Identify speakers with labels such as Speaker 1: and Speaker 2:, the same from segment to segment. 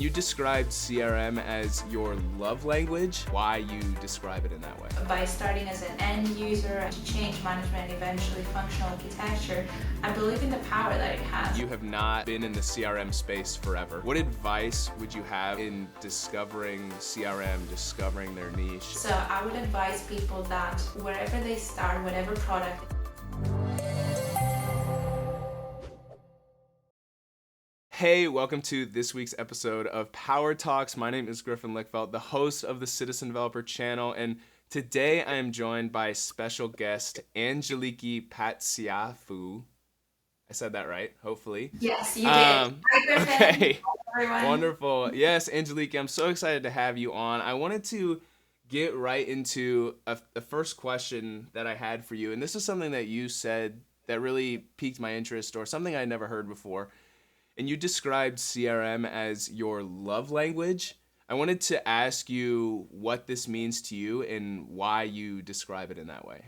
Speaker 1: You described CRM as your love language. Why you describe it in that way?
Speaker 2: By starting as an end user to change management, eventually functional architecture, I believe in the power that it has.
Speaker 1: You have not been in the CRM space forever. What advice would you have in discovering CRM, discovering their niche?
Speaker 2: So I would advise people that wherever they start, whatever product.
Speaker 1: Hey, welcome to this week's episode of Power Talks. My name is Griffin, the host of the Citizen Developer channel, and today I am joined by special guest Angeliki Patsiavou. I said that right, hopefully.
Speaker 2: Yes, you did. Hi, Griffin.
Speaker 1: Okay,
Speaker 2: Hi, everyone.
Speaker 1: wonderful. Yes, Angeliki, I'm so excited to have you on. I wanted to get right into the first question that I had for you, and this is something that you said that really piqued my interest, or something I'd never heard before. And you described CRM as your love language. I wanted to ask you what this means to you and why you describe it in that way.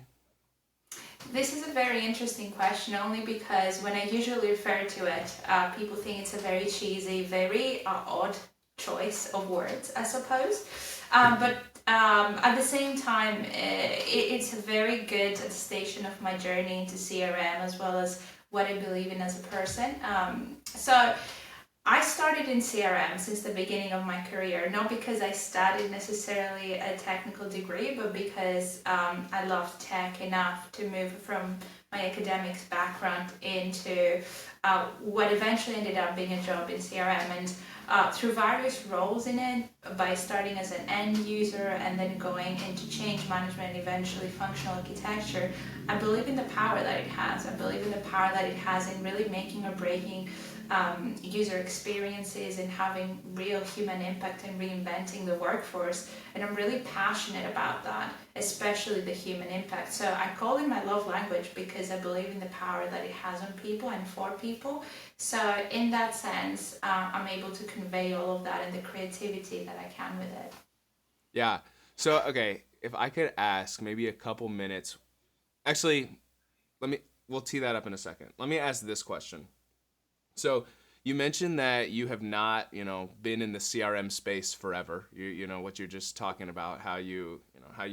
Speaker 2: This is a very interesting question, only because when I usually refer to it, people think it's a very cheesy, very odd choice of words, I suppose. But at the same time, it's a very good station of my journey into CRM, as well as what I believe in as a person. So I started in CRM since the beginning of my career, not because I studied necessarily a technical degree, but because I loved tech enough to move from my academics background into what eventually ended up being a job in CRM. And through various roles in it, by starting as an end user and then going into change management and eventually functional architecture, I believe in the power that it has. I believe in the power that it has in really making or breaking user experiences and having real human impact and reinventing the workforce. And I'm really passionate about that, especially the human impact. So I call it my love language because I believe in the power that it has on people and for people. So in that sense, I'm able to convey all of that and the creativity that I can with it.
Speaker 1: Yeah. So, okay, if I could ask maybe a couple minutes. Actually, we'll tee that up in a second. Let me ask this question. So you mentioned that you have not, been in the CRM space forever. You know what you're just talking about, how you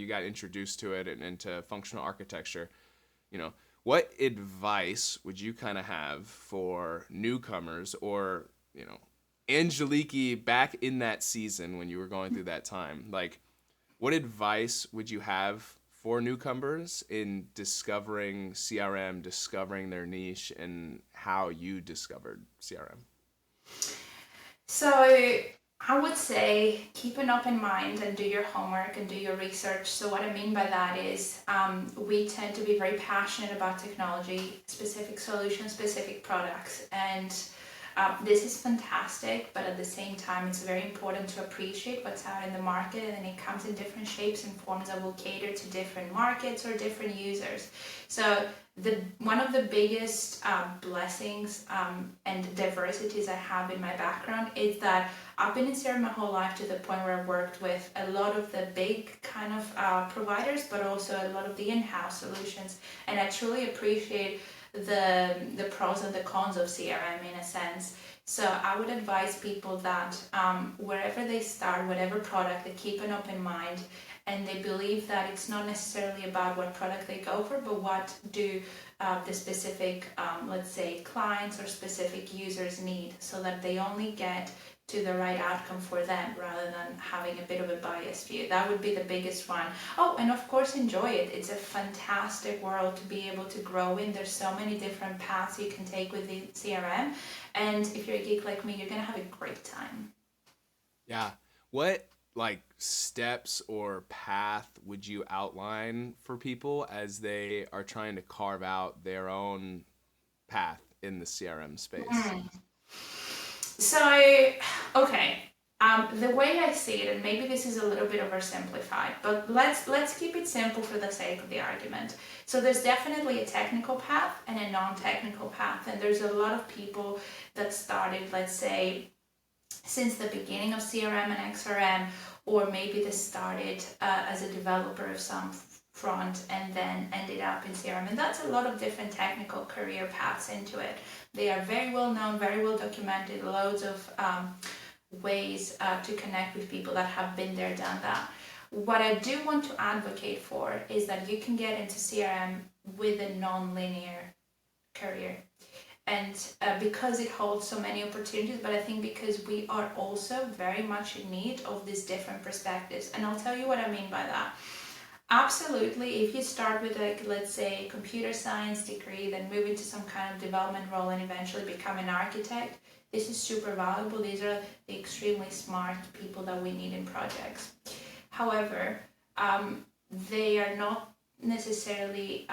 Speaker 1: got introduced to it and into functional architecture. What advice would you kind of have for newcomers, or Angeliki back in that season when you were going through that time? Like, what advice would you have for newcomers in discovering CRM, discovering their niche, and how you discovered CRM?
Speaker 2: So I would say keep an open mind and do your homework and do your research. So what I mean by that is we tend to be very passionate about technology, specific solutions, specific products, and this is fantastic, but at the same time, it's very important to appreciate what's out in the market, and it comes in different shapes and forms that will cater to different markets or different users. So one of the biggest blessings and diversities I have in my background is that I've been in CRM my whole life, to the point where I've worked with a lot of the big kind of providers, but also a lot of the in-house solutions, and I truly appreciate the pros and the cons of CRM in a sense. So I would advise people that wherever they start, whatever product, they keep an open mind, and they believe that it's not necessarily about what product they go for, but what do the specific, let's say, clients or specific users need, so that they only get to the right outcome for them, rather than having a bit of a biased view. That would be the biggest one. Oh, and of course, enjoy it. It's a fantastic world to be able to grow in. There's so many different paths you can take with the CRM. And if you're a geek like me, you're going to have a great time.
Speaker 1: Yeah. What steps or path would you outline for people as they are trying to carve out their own path in the CRM space?
Speaker 2: So, okay, the way I see it, and maybe this is a little bit oversimplified, but let's keep it simple for the sake of the argument. So there's definitely a technical path and a non-technical path, and there's a lot of people that started, let's say, since the beginning of CRM and XRM, or maybe they started as a developer of some front and then ended up in CRM. And that's a lot of different technical career paths into it. They are very well known, very well documented, loads of ways to connect with people that have been there, done that. What I do want to advocate for is that you can get into CRM with a non-linear career. And because it holds so many opportunities, but I think because we are also very much in need of these different perspectives. And I'll tell you what I mean by that. Absolutely, if you start with, like, let's say, a computer science degree, then move into some kind of development role and eventually become an architect, this is super valuable. These are the extremely smart people that we need in projects. However, they are not necessarily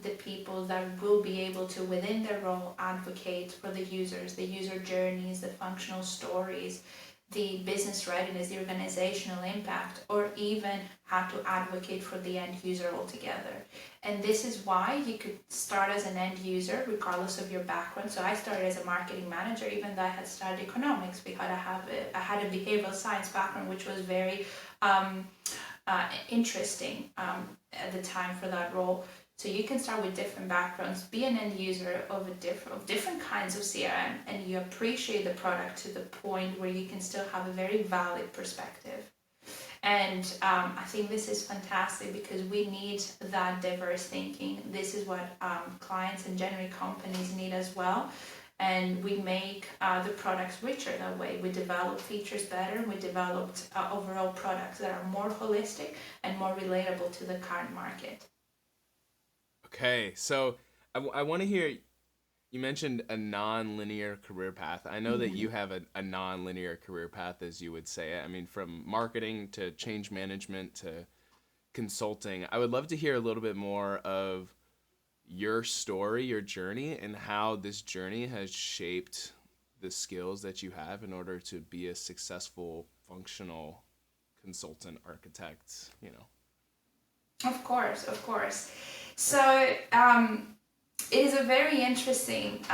Speaker 2: the people that will be able to, within their role, advocate for the users, the user journeys, the functional stories, the business readiness, the organizational impact, or even how to advocate for the end user altogether. And this is why you could start as an end user regardless of your background. So I started as a marketing manager, even though I had studied economics, because I had a behavioral science background, which was very interesting at the time for that role. So you can start with different backgrounds, be an end user of different kinds of CRM, and you appreciate the product to the point where you can still have a very valid perspective. And I think this is fantastic because we need that diverse thinking. This is what clients and generally companies need as well. And we make the products richer that way. We develop features better. We developed overall products that are more holistic and more relatable to the current market.
Speaker 1: Okay, so I want to hear, you mentioned a non-linear career path. I know that you have a non-linear career path, as you would say. I mean, from marketing to change management to consulting. I would love to hear a little bit more of your story, your journey, and how this journey has shaped the skills that you have in order to be a successful, functional consultant, architect, you know.
Speaker 2: Of course, of course. So it is a very interesting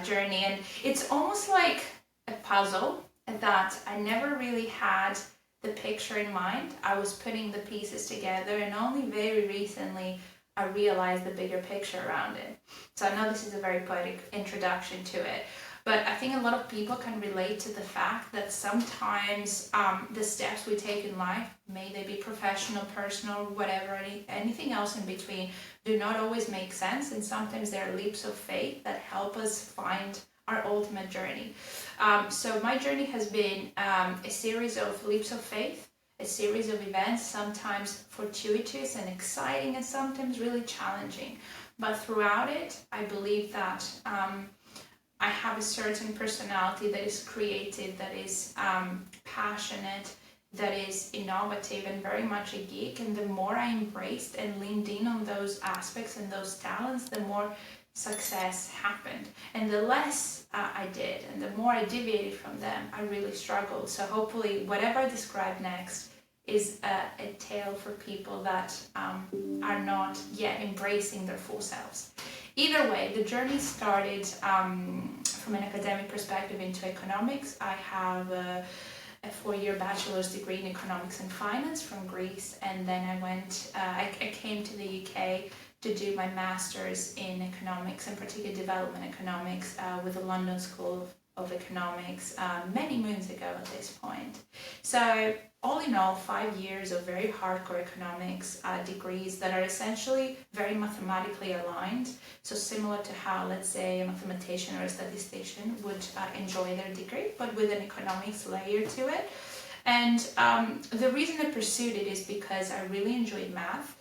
Speaker 2: journey, and it's almost like a puzzle that I never really had the picture in mind. I was putting the pieces together, and only very recently I realized the bigger picture around it. So I know this is a very poetic introduction to it, but I think a lot of people can relate to the fact that sometimes the steps we take in life, may they be professional, personal, whatever, anything else in between, do not always make sense. And sometimes there are leaps of faith that help us find our ultimate journey. So my journey has been a series of leaps of faith, a series of events, sometimes fortuitous and exciting, and sometimes really challenging. But throughout it, I believe that I have a certain personality that is creative, that is passionate, that is innovative, and very much a geek. And the more I embraced and leaned in on those aspects and those talents, the more success happened. And the less I did, and the more I deviated from them, I really struggled. So hopefully whatever I describe next is a tale for people that are not yet embracing their full selves. Either way, the journey started from an academic perspective into economics. I have a 4-year bachelor's degree in economics and finance from Greece, and then I came to the UK to do my master's in economics, and particularly development economics, with the London School of Economics many moons ago at this point. So all in all, 5 years of very hardcore economics degrees that are essentially very mathematically aligned. So similar to how, let's say, a mathematician or a statistician would enjoy their degree, but with an economics layer to it. And the reason I pursued it is because I really enjoyed math.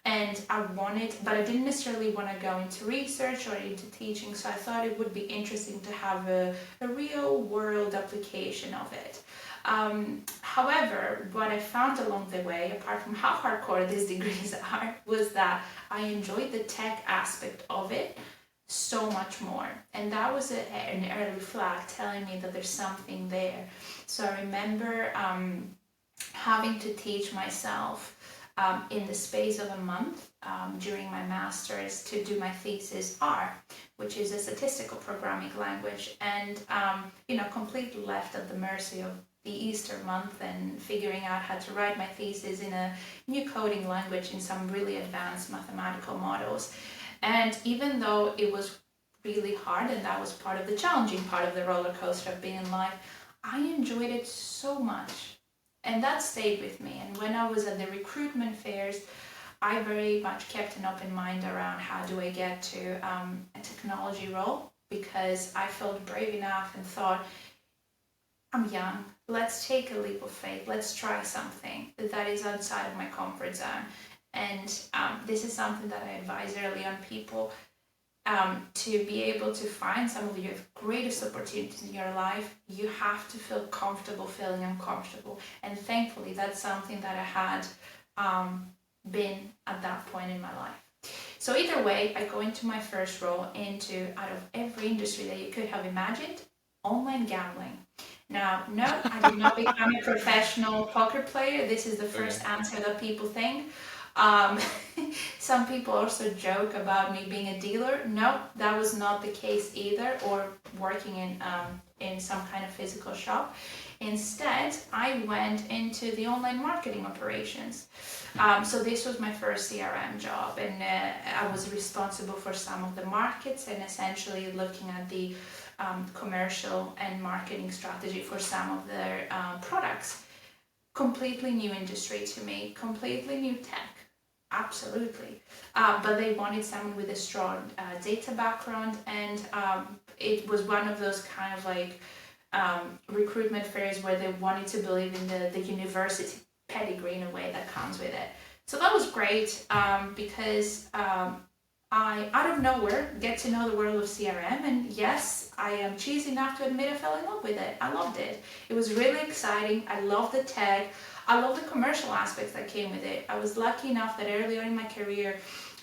Speaker 2: And I wanted, but I didn't necessarily want to go into research or into teaching, so I thought it would be interesting to have a real world application of it. However, what I found along the way, apart from how hardcore these degrees are, was that I enjoyed the tech aspect of it so much more. And that was an early flag telling me that there's something there. So I remember having to teach myself in the space of a month during my master's to do my thesis R, which is a statistical programming language, and completely left at the mercy of the Easter month and figuring out how to write my thesis in a new coding language in some really advanced mathematical models. And even though it was really hard, and that was part of the challenging part of the roller coaster of being in life, I enjoyed it so much. And that stayed with me. And when I was at the recruitment fairs, I very much kept an open mind around how do I get to a technology role, because I felt brave enough and thought, I'm young, let's take a leap of faith, let's try something that is outside of my comfort zone. And this is something that I advise early on people, to be able to find some of your greatest opportunities in your life, you have to feel comfortable feeling uncomfortable. And thankfully, that's something that I had been at that point in my life. So either way, I go into my first role into, out of every industry that you could have imagined, online gambling. Now, no, I did not become a professional poker player. This is the first answer that people think. Um, some people also joke about me being a dealer. No, that was not the case either, or working in some kind of physical shop. Instead, I went into the online marketing operations. So this was my first CRM job, and I was responsible for some of the markets and essentially looking at the commercial and marketing strategy for some of their products. Completely new industry to me, completely new tech. Absolutely. But they wanted someone with a strong data background, and it was one of those kind of like recruitment fairs where they wanted to believe in the university pedigree in a way that comes with it. So that was great, because I, out of nowhere, get to know the world of CRM, and yes, I am cheesy enough to admit I fell in love with it. I loved it. It was really exciting. I loved the tech. I love the commercial aspects that came with it. I was lucky enough that earlier in my career,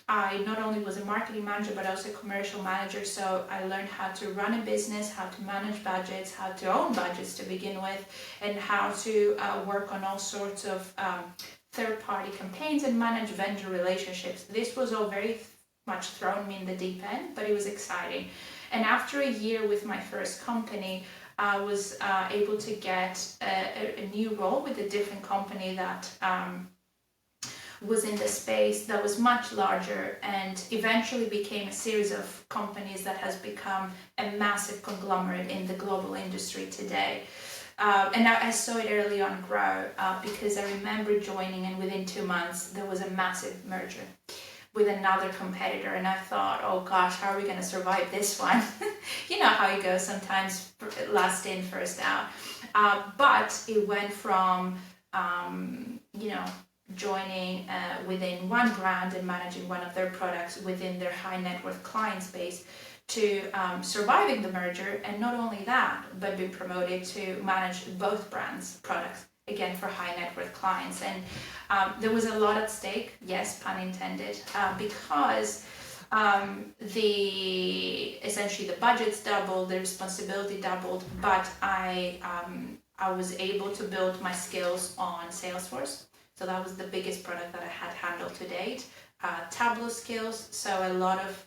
Speaker 2: I not only was a marketing manager, but also a commercial manager. So I learned how to run a business, how to manage budgets, how to own budgets to begin with, and how to work on all sorts of third-party campaigns and manage vendor relationships. This was all very much thrown me in the deep end, but it was exciting. And after a year with my first company, I was able to get a new role with a different company that was in the space that was much larger, and eventually became a series of companies that has become a massive conglomerate in the global industry today. And I saw it early on grow, because I remember joining, and within 2 months there was a massive merger with another competitor, and I thought, oh gosh, how are we going to survive this one? You know how it goes sometimes, last in, first out. But it went from, joining within one brand and managing one of their products within their high net worth client space, to surviving the merger, and not only that, but being promoted to manage both brands' products, again for high net worth clients. And there was a lot at stake, yes, pun intended, because essentially the budgets doubled, the responsibility doubled, but I was able to build my skills on Salesforce. So that was the biggest product that I had handled to date. Tableau skills, so a lot of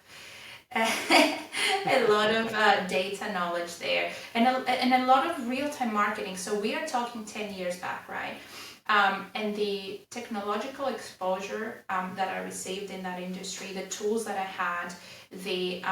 Speaker 2: data knowledge there, and a lot of real-time marketing. So we are talking 10 years back, right? And the technological exposure that I received in that industry, the tools that I had, the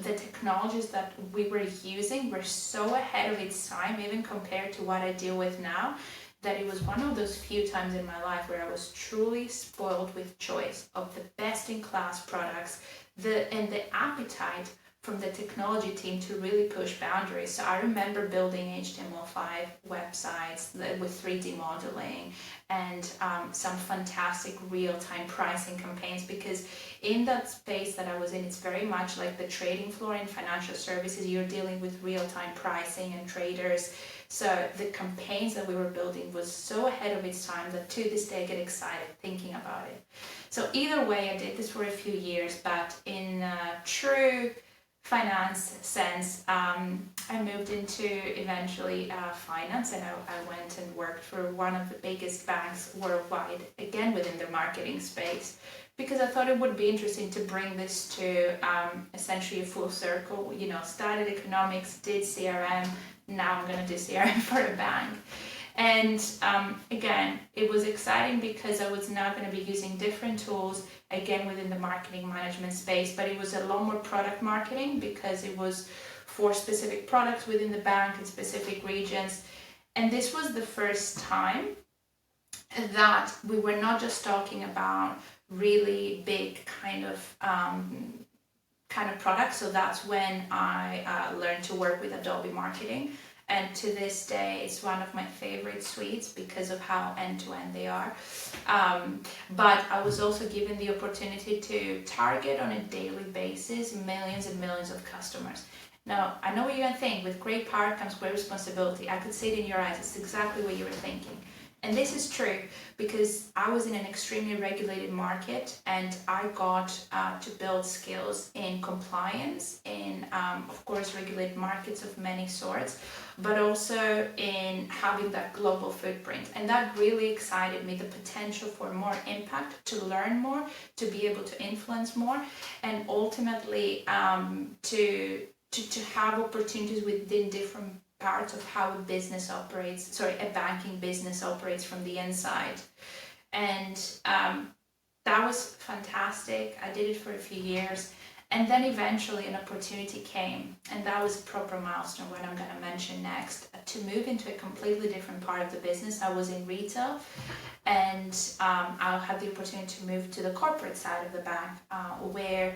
Speaker 2: technologies that we were using were so ahead of its time, even compared to what I deal with now, that it was one of those few times in my life where I was truly spoiled with choice of the best-in-class products, and the appetite from the technology team to really push boundaries. So I remember building HTML5 websites with 3D modeling, and some fantastic real-time pricing campaigns, because in that space that I was in, it's very much like the trading floor in financial services. You're dealing with real-time pricing and traders. So the campaigns that we were building was so ahead of its time that to this day I get excited thinking about it. So either way, I did this for a few years, but in true finance sense, I moved into eventually finance, and I went and worked for one of the biggest banks worldwide, again within the marketing space, because I thought it would be interesting to bring this to essentially a full circle. Started economics, did CRM, now I'm going to do CRM for a bank. And again, it was exciting because I was now going to be using different tools, again within the marketing management space, but it was a lot more product marketing, because it was for specific products within the bank in specific regions. And this was the first time that we were not just talking about really big kind of products. So that's when I learned to work with Adobe Marketing. And to this day, it's one of my favorite suites because of how end-to-end they are. But I was also given the opportunity to target on a daily basis millions and millions of customers. Now, I know what you're going to think. With great power comes great responsibility. I could see it in your eyes. It's exactly what you were thinking. And this is true because I was in an extremely regulated market, and I got to build skills in compliance, in, of course, regulated markets of many sorts, but also in having that global footprint. And that really excited me, the potential for more impact, to learn more, to be able to influence more, and ultimately to have opportunities within different parts of how a business operates, a banking business operates from the inside. And that was fantastic. I did it for a few years. And then eventually an opportunity came, and that was a proper milestone, what I'm going to mention next, to move into a completely different part of the business. I was in retail, and I had the opportunity to move to the corporate side of the bank, where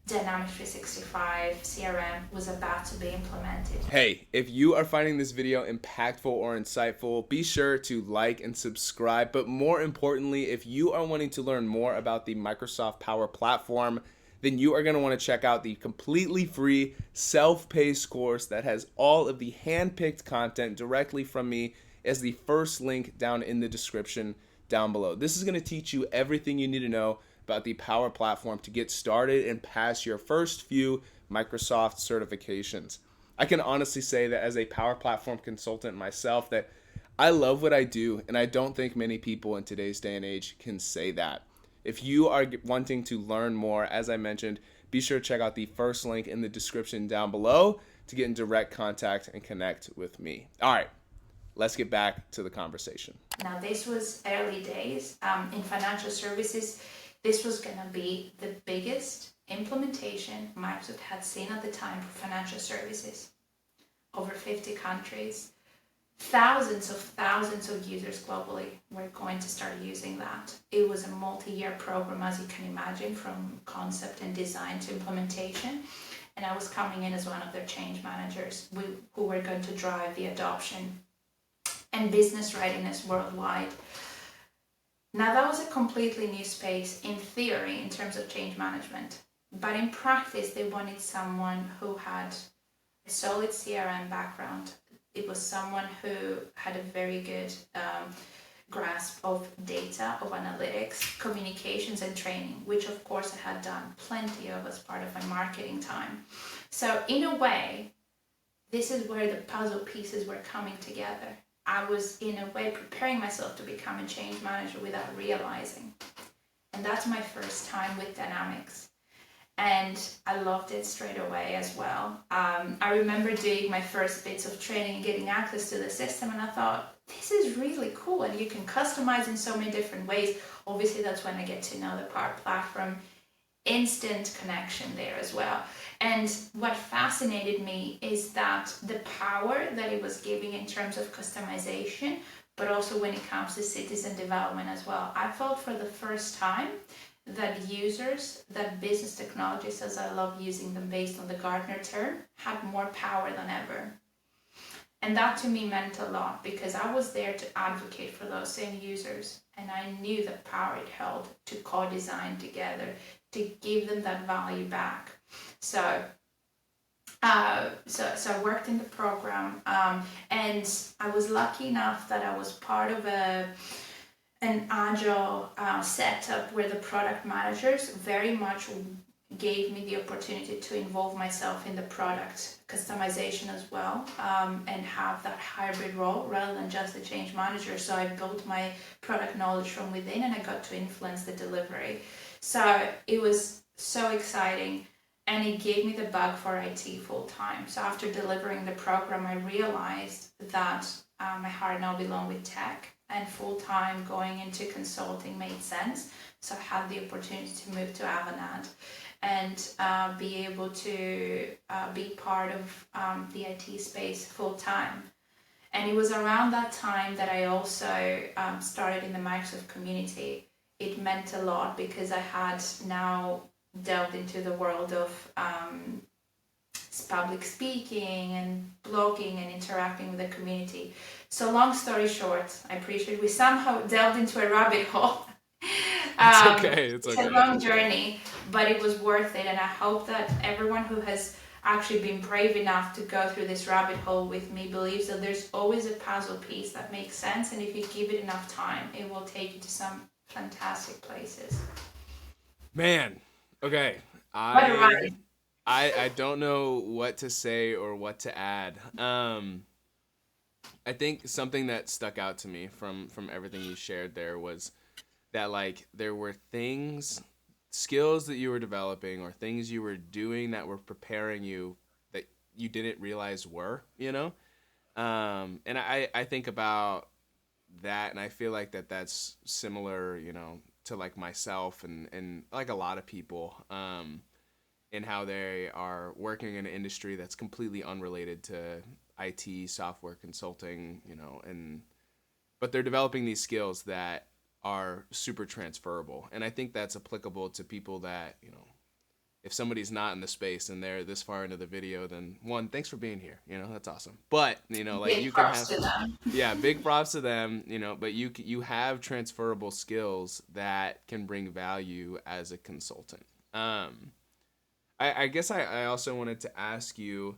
Speaker 2: Dynamics 365 CRM was about to be implemented.
Speaker 1: Hey, if you are finding this video impactful or insightful, be sure to like and subscribe. But more importantly, if you are wanting to learn more about the Microsoft Power Platform, then you are going to want to check out the completely free self-paced course that has all of the hand-picked content directly from me as the first link down in the description down below. This is going to teach you everything you need to know about the Power Platform to get started and pass your first few Microsoft certifications. I can honestly say that as a Power Platform consultant myself, that I love what I do, and I don't think many people in today's day and age can say that. If you are wanting to learn more, as I mentioned, be sure to check out the first link in the description down below to get in direct contact and connect with me. All right, let's get back to the conversation.
Speaker 2: Now, this was early days in financial services. This was going to be the biggest implementation Microsoft had seen at the time for financial services. Over 50 countries, thousands of users globally were going to start using that. It was a multi-year program, as you can imagine, from concept and design to implementation. And I was coming in as one of their change managers who were going to drive the adoption and business readiness worldwide. Now, that was a completely new space in theory in terms of change management, but in practice they wanted someone who had a solid CRM background. It was someone who had a very good grasp of data, of analytics, communications and training, which of course I had done plenty of as part of my marketing time. So in a way, this is where the puzzle pieces were coming together. I was, in a way, preparing myself to become a change manager without realizing. And that's my first time with Dynamics. And I loved it straight away as well. I remember doing my first bits of training and getting access to the system, and I thought, this is really cool, and you can customize in so many different ways. Obviously, that's when I get to know the Power Platform. Instant connection there as well. And what fascinated me is that the power that it was giving in terms of customization, but also when it comes to citizen development as well. I felt for the first time that users, that business technologists, as I love using them based on the Gartner term, had more power than ever. And that to me meant a lot because I was there to advocate for those same users, and I knew the power it held to co-design together, to give them that value back. So I worked in the program, and I was lucky enough that I was part of an agile setup where the product managers very much gave me the opportunity to involve myself in the product customization as well, and have that hybrid role rather than just a change manager. So I built my product knowledge from within, and I got to influence the delivery. So it was so exciting, and it gave me the bug for IT full time. So after delivering the program, I realized that my heart now belonged with tech, and full-time going into consulting made sense. So I had the opportunity to move to Avanade and be able to be part of the IT space full-time. And it was around that time that I also started in the Microsoft community. It meant a lot because I had now delved into the world of public speaking and blogging and interacting with the community. So long story short, I appreciate we somehow delved into a rabbit hole.
Speaker 1: It's okay. It's okay.
Speaker 2: It's a long journey, but it was worth it. And I hope that everyone who has actually been brave enough to go through this rabbit hole with me believes that there's always a puzzle piece that makes sense. And if you give it enough time, it will take you to some fantastic places.
Speaker 1: Man, okay.
Speaker 2: What a ride.
Speaker 1: I don't know what to say or what to add. I think something that stuck out to me from everything you shared there was that like there were skills that you were developing or things you were doing that were preparing you that you didn't realize were, you know? And I think about that, and I feel like that's similar, you know, to like myself and like a lot of people, in how they are working in an industry that's completely unrelated to IT, software consulting, you know, but they're developing these skills that are super transferable. And I think that's applicable to people that, you know, if somebody's not in the space and they're this far into the video, then one, thanks for being here. You know, that's awesome. But, you know, like
Speaker 2: Big
Speaker 1: you can
Speaker 2: props
Speaker 1: have,
Speaker 2: to them.
Speaker 1: yeah, big props to them, you know, but you have transferable skills that can bring value as a consultant. I guess I also wanted to ask you,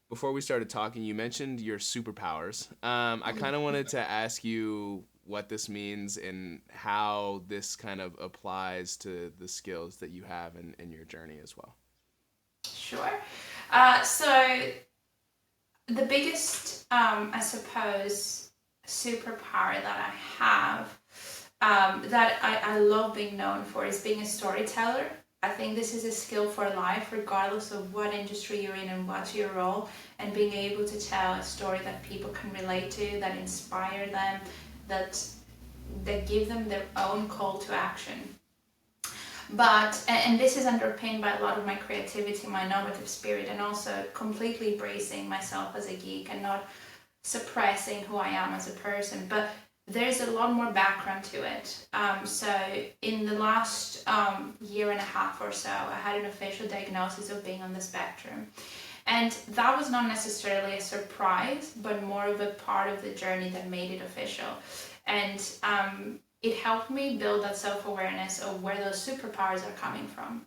Speaker 1: before we started talking, you mentioned your superpowers. I kind of wanted to ask you what this means and how this kind of applies to the skills that you have in your journey as well.
Speaker 2: Sure. So the biggest, I suppose, superpower that I have, that I love being known for, is being a storyteller. I think this is a skill for life, regardless of what industry you're in and what's your role, and being able to tell a story that people can relate to, that inspire them, that give them their own call to action. But, and this is underpinned by a lot of my creativity, my innovative spirit, and also completely embracing myself as a geek and not suppressing who I am as a person. But there's a lot more background to it. So in the last year and a half or so, I had an official diagnosis of being on the spectrum. And that was not necessarily a surprise, but more of a part of the journey that made it official. And it helped me build that self-awareness of where those superpowers are coming from.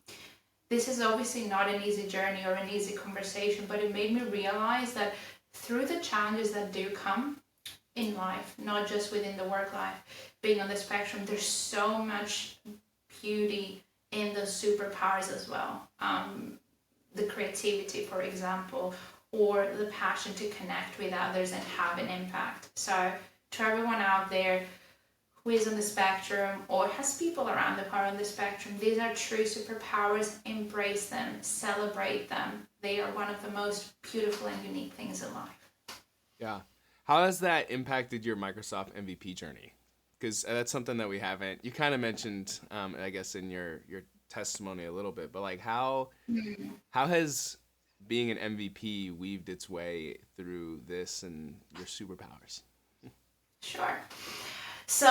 Speaker 2: This is obviously not an easy journey or an easy conversation, but it made me realize that through the challenges that do come in life, not just within the work life, being on the spectrum, there's so much beauty in those superpowers as well. The creativity, for example, or the passion to connect with others and have an impact. So to everyone out there who is on the spectrum or has people around them who are on the spectrum, these are true superpowers. Embrace them, celebrate them. They are one of the most beautiful and unique things in life.
Speaker 1: Yeah. How has that impacted your Microsoft MVP journey? Because that's something that we haven't, you kind of mentioned, I guess, in your testimony a little bit, but like how has being an MVP weaved its way through this and your superpowers?
Speaker 2: Sure. So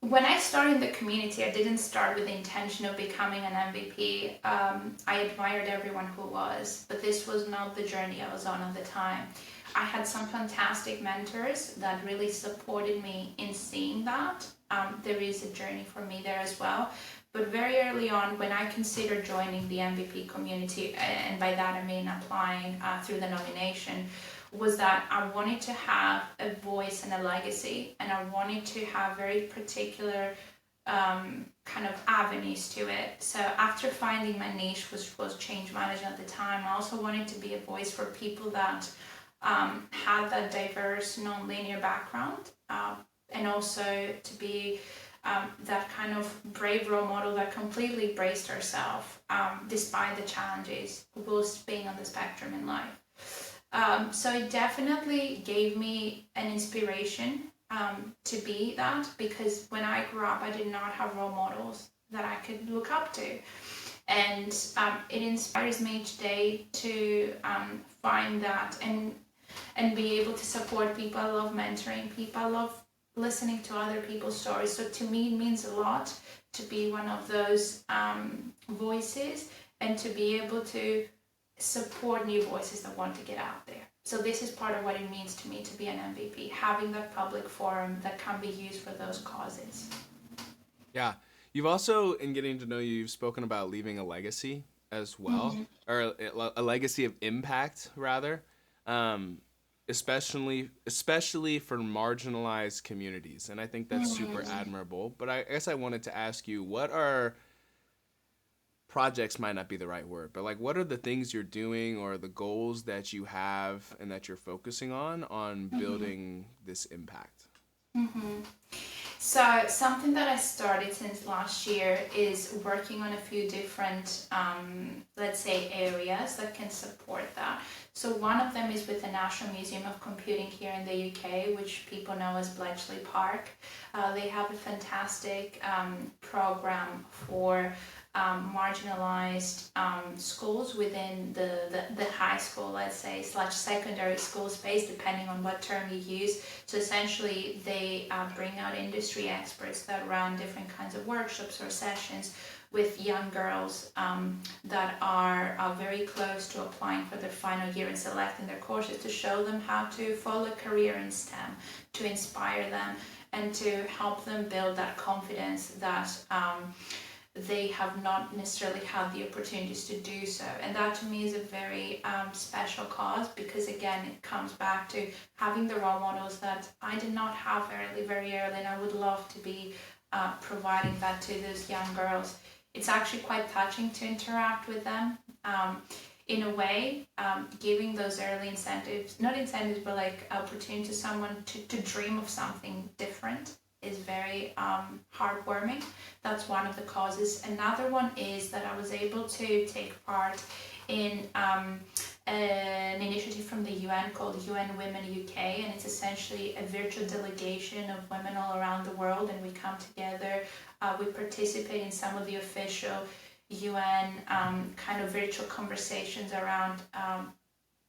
Speaker 2: when I started the community, I didn't start with the intention of becoming an MVP. I admired everyone who was, but this was not the journey I was on at the time. I had some fantastic mentors that really supported me in seeing that. There is a journey for me there as well. But very early on, when I considered joining the MVP community, and by that I mean applying through the nomination, was that I wanted to have a voice and a legacy, and I wanted to have very particular kind of avenues to it. So after finding my niche, which was change management at the time, I also wanted to be a voice for people that had that diverse, non-linear background, and also to be that kind of brave role model that completely braced herself despite the challenges whilst being on the spectrum in life. So it definitely gave me an inspiration to be that, because when I grew up, I did not have role models that I could look up to. And it inspires me each day to find that and be able to support people. I love mentoring people. I love listening to other people's stories. So to me, it means a lot to be one of those voices and to be able to support new voices that want to get out there. So this is part of what it means to me to be an MVP, having that public forum that can be used for those causes.
Speaker 1: Yeah. You've also, in getting to know you, you've spoken about leaving a legacy as well,
Speaker 2: Mm-hmm.
Speaker 1: or a legacy of impact, rather, um, especially for marginalized communities. And I think that's super
Speaker 2: Mm-hmm.
Speaker 1: admirable. But I guess I wanted to ask you, what are projects might not be the right word, but like what are the things you're doing or the goals that you have and that you're focusing on
Speaker 2: Mm-hmm.
Speaker 1: building this impact?
Speaker 2: Mm-hmm. So something that I started since last year is working on a few different, let's say, areas that can support that. So one of them is with the National Museum of Computing here in the UK, which people know as Bletchley Park. They have a fantastic program for marginalized schools within the high school, let's say, slash secondary school space, depending on what term you use. So essentially, they bring out industry experts that run different kinds of workshops or sessions with young girls that are very close to applying for their final year and selecting their courses, to show them how to follow a career in STEM, to inspire them, and to help them build that confidence that they have not necessarily had the opportunities to do so. And that to me is a very special cause, because again, it comes back to having the role models that I did not have very early, and I would love to be providing that to those young girls. It's actually quite touching to interact with them. In a way, giving those early incentives, not incentives, but like opportunity to someone to dream of something different is very heartwarming. That's one of the causes. Another one is that I was able to take part in an initiative from the UN called UN Women UK, and it's essentially a virtual delegation of women all around the world, and we come together. We participate in some of the official UN kind of virtual conversations around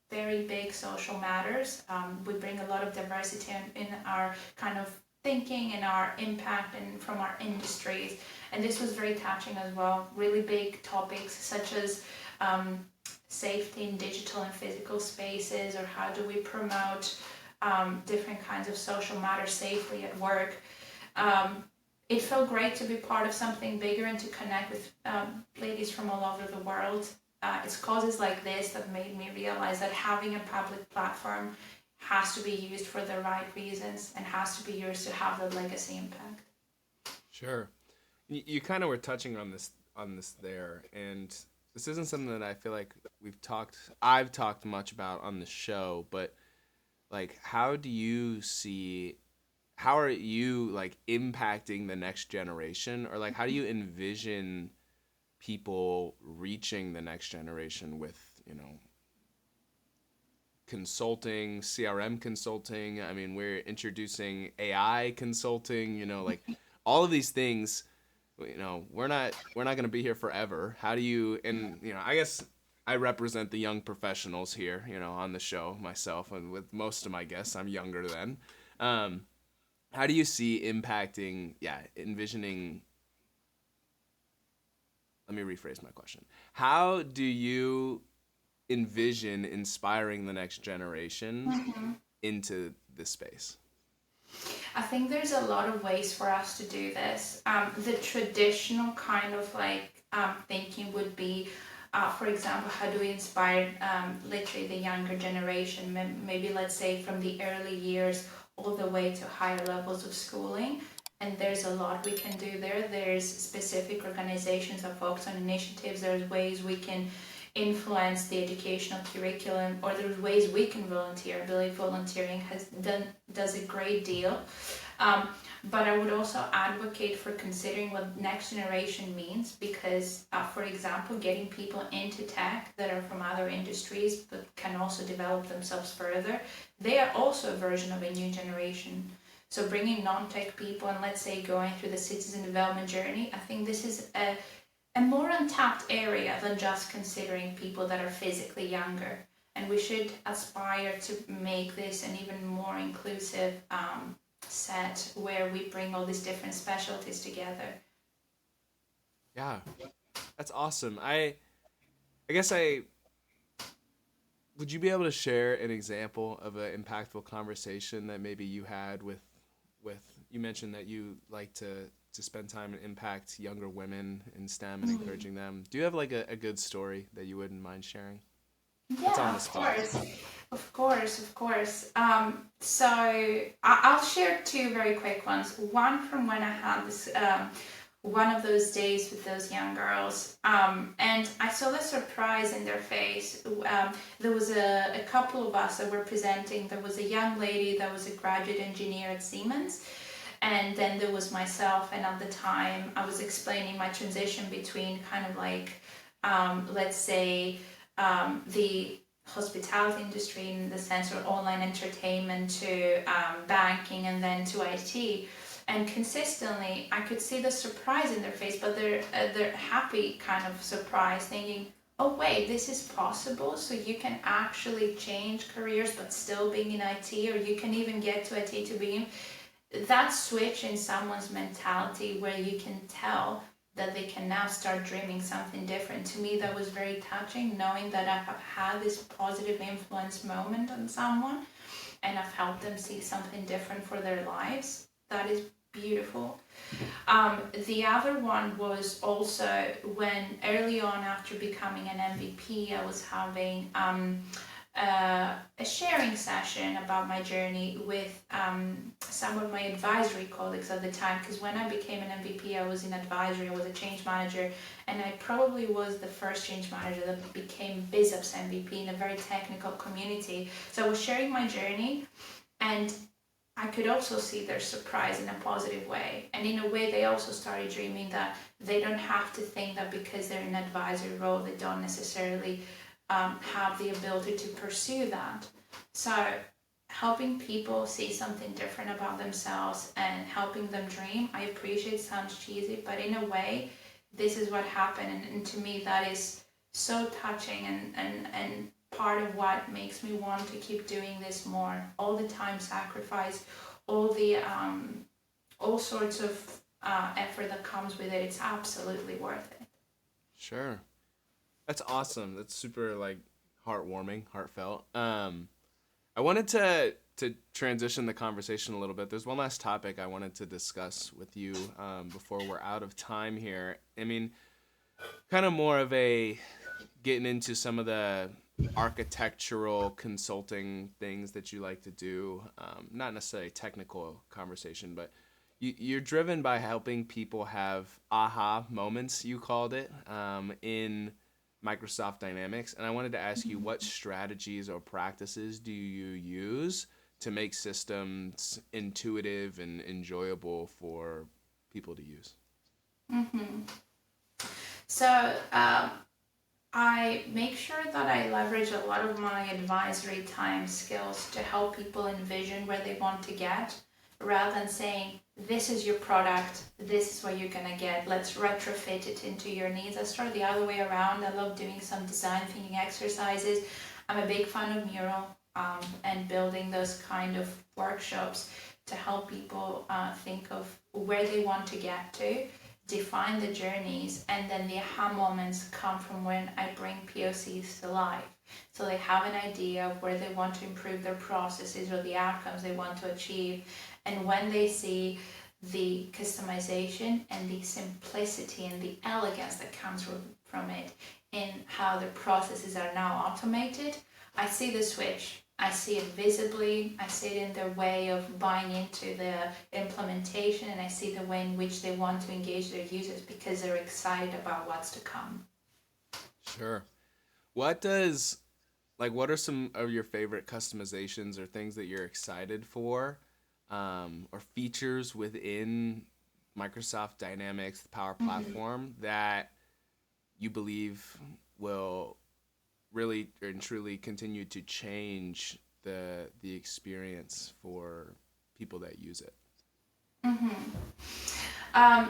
Speaker 2: very big social matters. We bring a lot of diversity in our kind of thinking and our impact and from our industries. And this was very touching as well. Really big topics such as safety in digital and physical spaces, or how do we promote different kinds of social matters safely at work. It felt great to be part of something bigger and to connect with ladies from all over the world. It's causes like this that made me realize that having a public platform has to be used for the right reasons and has to be used to have the legacy impact.
Speaker 1: Sure. You kind of were touching on this there, and this isn't something that I feel like I've talked much about on the show, but like how are you like impacting the next generation, or like how do you envision people reaching the next generation with, consulting, CRM consulting? I mean, we're introducing AI consulting, like all of these things, we're not going to be here forever. How do you, and I guess I represent the young professionals here, on the show myself, and with most of my guests I'm younger than. Um how do you see impacting, envisioning, let me rephrase my question. How do you envision inspiring the next generation
Speaker 2: Mm-hmm.
Speaker 1: into this space?
Speaker 2: I think there's a lot of ways for us to do this. The traditional kind of like thinking would be, for example, how do we inspire literally the younger generation? Maybe let's say from the early years all the way to higher levels of schooling. And there's a lot we can do there. There's specific organizations that focus on initiatives. There's ways we can influence the educational curriculum, or there's ways we can volunteer. I believe volunteering does a great deal. But I would also advocate for considering what next generation means, because, for example, getting people into tech that are from other industries but can also develop themselves further, they are also a version of a new generation. So bringing non-tech people and, let's say, going through the citizen development journey, I think this is a more untapped area than just considering people that are physically younger. And we should aspire to make this an even more inclusive set where we bring all these different specialties together.
Speaker 1: Yeah, that's awesome. I guess I would you be able to share an example of an impactful conversation that maybe you had with you mentioned that you like to spend time and impact younger women in STEM and encouraging them. Do you have like a good story that you wouldn't mind sharing? That's on
Speaker 2: Yeah,
Speaker 1: the
Speaker 2: of
Speaker 1: spot.
Speaker 2: course. Of course, of course. So I'll share two very quick ones. One from when I had this one of those days with those young girls, and I saw the surprise in their face. There was a couple of us that were presenting. There was a young lady that was a graduate engineer at Siemens, and then there was myself. And at the time, I was explaining my transition between kind of like, let's say, the hospitality industry in the sense of online entertainment to banking and then to IT. And consistently, I could see the surprise in their face, but they're happy kind of surprise, thinking, "Oh wait, this is possible. So you can actually change careers, but still being in IT, or you can even get to IT to begin." That switch in someone's mentality, where you can tell that they can now start dreaming something different. To me, that was very touching, knowing that I have had this positive influence moment on someone, and I've helped them see something different for their lives. That is beautiful. The other one was also when early on after becoming an MVP, I was having a sharing session about my journey with some of my advisory colleagues at the time, because when I became an MVP, I was in advisory, I was a change manager, and I probably was the first change manager that became BizOps MVP in a very technical community. So I was sharing my journey, and I could also see their surprise in a positive way. And in a way, they also started dreaming that they don't have to think that because they're in an advisory role, they don't necessarily have the ability to pursue that. So helping people see something different about themselves and helping them dream, I appreciate it sounds cheesy, but in a way, this is what happened. And to me, that is so touching and part of what makes me want to keep doing this more. All the time sacrifice, all the all sorts of effort that comes with it, it's absolutely worth it.
Speaker 1: Sure. That's awesome. That's super like heartwarming, heartfelt. I wanted to transition the conversation a little bit. There's one last topic I wanted to discuss with you before we're out of time here. I mean, kind of more of a getting into some of the architectural consulting things that you like to do. Not necessarily a technical conversation, but you're driven by helping people have aha moments, you called it, in Microsoft Dynamics. And I wanted to ask you, what strategies or practices do you use to make systems intuitive and enjoyable for people to use?
Speaker 2: Mm-hmm. So I make sure that I leverage a lot of my advisory time skills to help people envision where they want to get, rather than saying, this is your product, this is what you're going to get, let's retrofit it into your needs. I start the other way around. I love doing some design thinking exercises. I'm a big fan of Mural and building those kind of workshops to help people think of where they want to get to, define the journeys, and then the aha moments come from when I bring POCs to life. So they have an idea of where they want to improve their processes or the outcomes they want to achieve. And when they see the customization and the simplicity and the elegance that comes from it in how the processes are now automated, I see the switch. I see it visibly, I see it in their way of buying into the implementation, and I see the way in which they want to engage their users because they're excited about what's to come.
Speaker 1: Sure. What what are some of your favorite customizations or things that you're excited for, or features within Microsoft Dynamics, the Power Platform, that you believe will really and truly continue to change the experience for people that use it?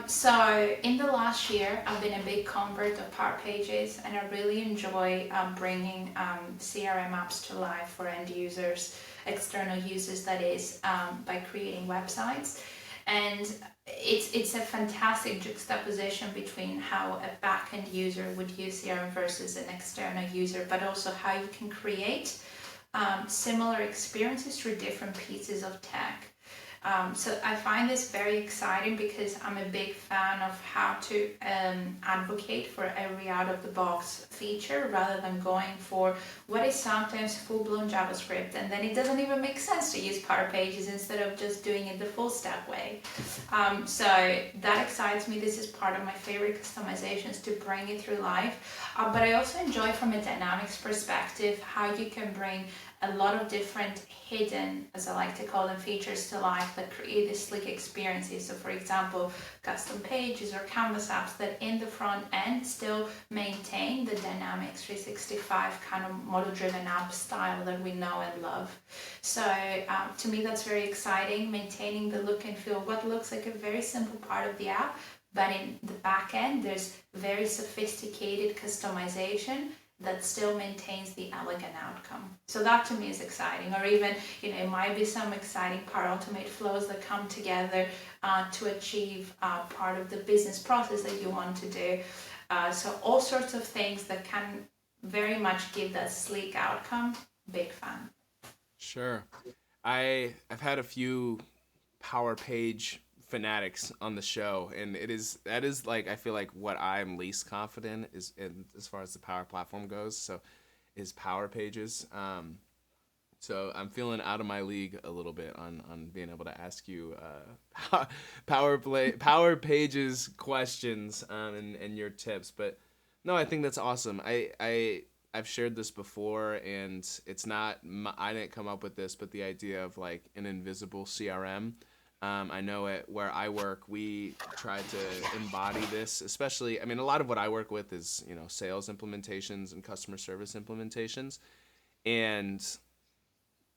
Speaker 2: So in the last year, I've been a big convert of Power Pages, and I really enjoy bringing CRM apps to life for end users, external users, that is, by creating websites. And it's a fantastic juxtaposition between how a back-end user would use CRM versus an external user, but also how you can create similar experiences through different pieces of tech. So I find this very exciting because I'm a big fan of how to advocate for every out-of-the-box feature rather than going for what is sometimes full-blown JavaScript, and then it doesn't even make sense to use Power Pages instead of just doing it the full-stack way. So that excites me. This is part of my favorite customizations, to bring it through life. But I also enjoy, from a dynamics perspective, how you can bring a lot of different hidden, as I like to call them, features to life that create these sleek experiences. So for example, custom pages or canvas apps that in the front end still maintain the Dynamics 365 kind of model-driven app style that we know and love. So to me, that's very exciting, maintaining the look and feel of what looks like a very simple part of the app, but in the back end, there's very sophisticated customization that still maintains the elegant outcome. So that to me is exciting. Or even, it might be some exciting Power Automate flows that come together to achieve part of the business process that you want to do. So all sorts of things that can very much give that sleek outcome. Big fan.
Speaker 1: Sure. I've had a few Power Page fanatics on the show, and that is like, I feel like what I'm least confident is in, as far as the Power Platform goes, so is Power Pages. So I'm feeling out of my league a little bit on being able to ask you Power Pages questions, and your tips. But no, I think that's awesome. I've shared this before, and it's not I didn't come up with this, but the idea of like an invisible CRM. I know at where I work, we try to embody this, especially, I mean, a lot of what I work with is, sales implementations and customer service implementations. And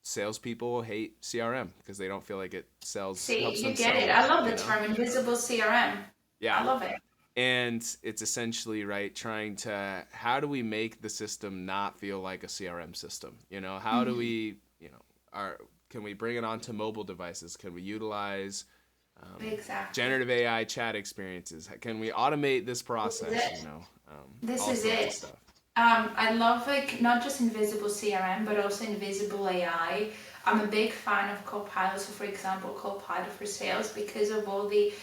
Speaker 1: salespeople hate CRM because they don't feel like it
Speaker 2: See,
Speaker 1: helps them
Speaker 2: you get
Speaker 1: sell
Speaker 2: it. I
Speaker 1: more,
Speaker 2: love the term invisible CRM.
Speaker 1: Yeah.
Speaker 2: I love it.
Speaker 1: And it's essentially, right, trying to, how do we make the system not feel like a CRM system? How do we, can we bring it onto mobile devices? Can we utilize
Speaker 2: Exactly.
Speaker 1: generative AI chat experiences? Can we automate this process?
Speaker 2: This
Speaker 1: all
Speaker 2: is
Speaker 1: sorts of
Speaker 2: it.
Speaker 1: stuff.
Speaker 2: I love not just invisible CRM, but also invisible AI. I'm a big fan of Copilot. So, for example, Copilot for Sales, because of all the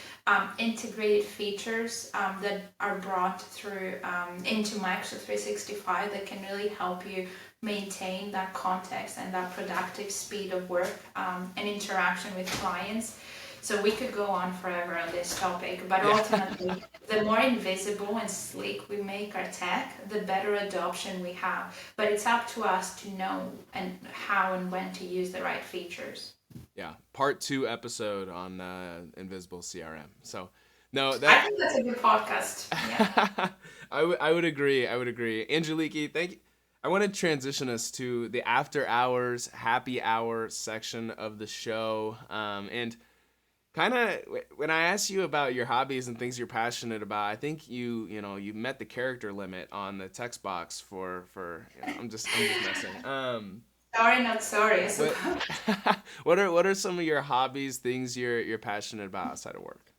Speaker 2: integrated features that are brought through into Microsoft 365 that can really help you maintain that context and that productive speed of work and interaction with clients. So we could go on forever on this topic, but ultimately, the more invisible and sleek we make our tech, the better adoption we have. But it's up to us to know and how and when to use the right features.
Speaker 1: Yeah, part 2 episode on invisible CRM. So, no,
Speaker 2: I think that's a good podcast. Yeah.
Speaker 1: I would agree. Angeliki, thank you. I want to transition us to the after hours, happy hour section of the show, and kind of when I asked you about your hobbies and things you're passionate about, I think you met the character limit on the text box for I'm just messing.
Speaker 2: Sorry, not sorry.
Speaker 1: What are some of your hobbies, things you're passionate about outside of work?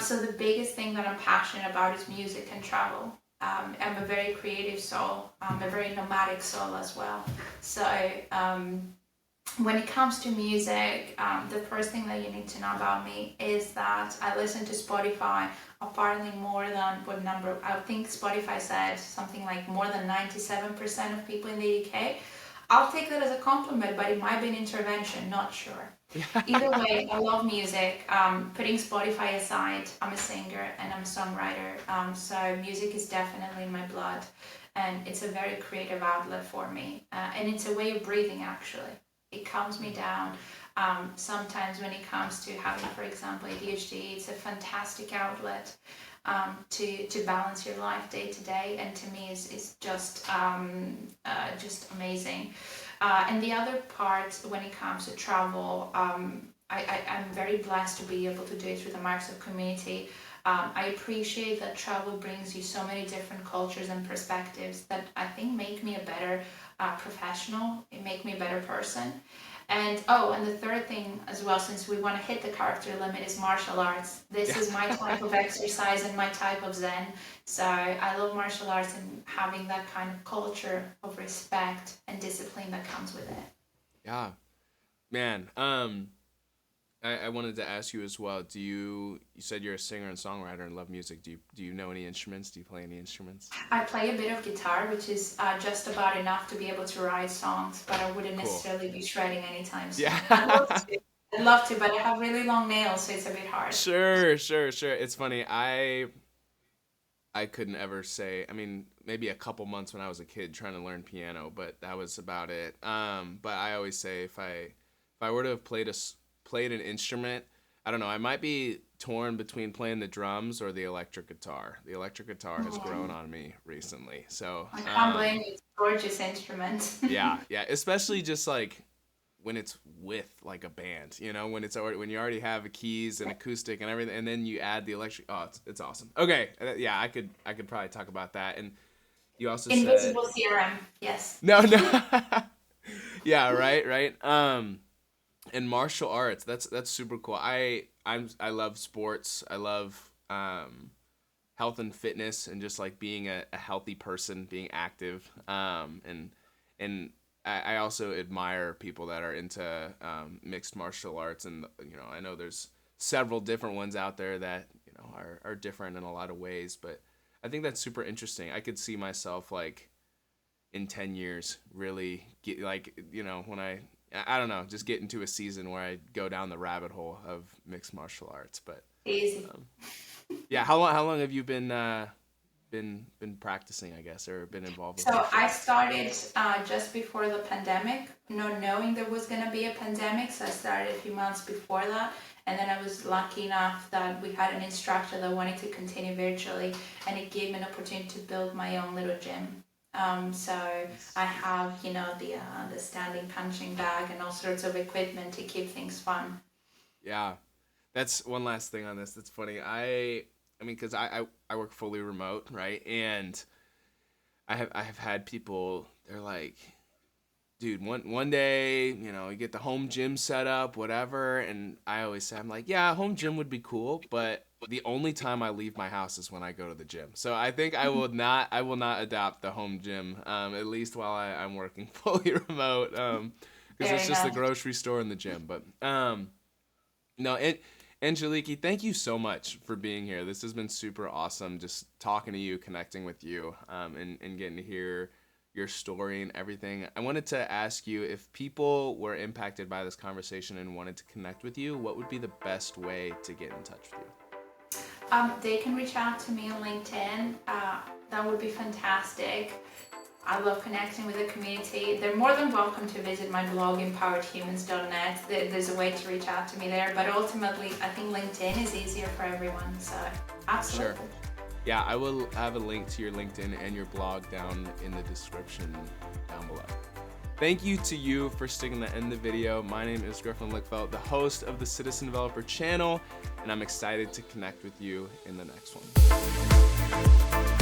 Speaker 2: So the biggest thing that I'm passionate about is music and travel. I'm a very creative soul. I'm a very nomadic soul as well. So when it comes to music, the first thing that you need to know about me is that I listen to Spotify apparently more than what number, I think Spotify said something like more than 97% of people in the UK. I'll take that as a compliment, but it might be an intervention, not sure. Either way, I love music. Putting Spotify aside, I'm a singer and I'm a songwriter. So music is definitely in my blood, and it's a very creative outlet for me. And it's a way of breathing, actually. It calms me down. Sometimes when it comes to having, for example, ADHD, it's a fantastic outlet to balance your life day to day, and to me is just amazing. And the other part, when it comes to travel, I'm very blessed to be able to do it through the Microsoft community. I appreciate that travel brings you so many different cultures and perspectives that I think make me a better professional, it make me a better person. And and the third thing as well, since we want to hit the character limit, is martial arts. This is my type of exercise and my type of Zen. So I love martial arts and having that kind of culture of respect and discipline that comes with it.
Speaker 1: Yeah, man. I wanted to ask you as well. You said you're a singer and songwriter and love music. Do you know any instruments? Do you play any instruments?
Speaker 2: I play a bit of guitar, which is just about enough to be able to write songs, but I wouldn't necessarily be shredding anytime soon.
Speaker 1: Yeah.
Speaker 2: I'd love to, but I have really long nails, so it's a bit hard.
Speaker 1: Sure. It's funny. I couldn't ever say. I mean, maybe a couple months when I was a kid trying to learn piano, but that was about it. But I always say if I were to have played an instrument, I don't know, I might be torn between playing the drums or the electric guitar. The electric guitar has grown on me recently. So
Speaker 2: I can't blame you. It's a gorgeous instrument.
Speaker 1: yeah, especially just like when it's with like a band, when you already have a keys and acoustic and everything, and then you add the electric. Oh, it's awesome. Okay, yeah, I could probably talk about that. And you also
Speaker 2: Invisible
Speaker 1: said
Speaker 2: CRM, yes.
Speaker 1: no. Yeah, right. And martial arts, that's super cool. I love sports. I love health and fitness and just like being a healthy person, being active. And I also admire people that are into mixed martial arts, and I know there's several different ones out there that are different in a lot of ways, but I think that's super interesting. I could see myself like in 10 years really get like when I don't know, just get into a season where I go down the rabbit hole of mixed martial arts. But
Speaker 2: easy.
Speaker 1: Yeah, how long have you been practicing, I guess, or been involved with
Speaker 2: So
Speaker 1: it?
Speaker 2: I started just before the pandemic, not knowing there was going to be a pandemic. So I started a few months before that. And then I was lucky enough that we had an instructor that wanted to continue virtually, and it gave me an opportunity to build my own little gym. So I have, the standing punching bag and all sorts of equipment to keep things fun.
Speaker 1: Yeah, that's one last thing on this. That's funny. I mean, because I work fully remote, right? And I have had people. They're like, dude, one day, you get the home gym set up, whatever. And I always say, I'm like, yeah, home gym would be cool, but the only time I leave my house is when I go to the gym. So I think I will not adopt the home gym, at least while I'm working fully remote, because it's just the grocery store and the gym. But no, Angeliki, thank you so much for being here. This has been super awesome, just talking to you, connecting with you, and getting to hear your story and everything. I wanted to ask you, if people were impacted by this conversation and wanted to connect with you, what would be the best way to get in touch with you?
Speaker 2: They can reach out to me on LinkedIn. That would be fantastic. I love connecting with the community. They're more than welcome to visit my blog, empoweredhumans.net. There's a way to reach out to me there, but ultimately, I think LinkedIn is easier for everyone. So, absolutely.
Speaker 1: Sure. Yeah, I will have a link to your LinkedIn and your blog down in the description down below. Thank you to you for sticking to the end of the video. My name is Griffin, the host of the Citizen Developer channel, and I'm excited to connect with you in the next one.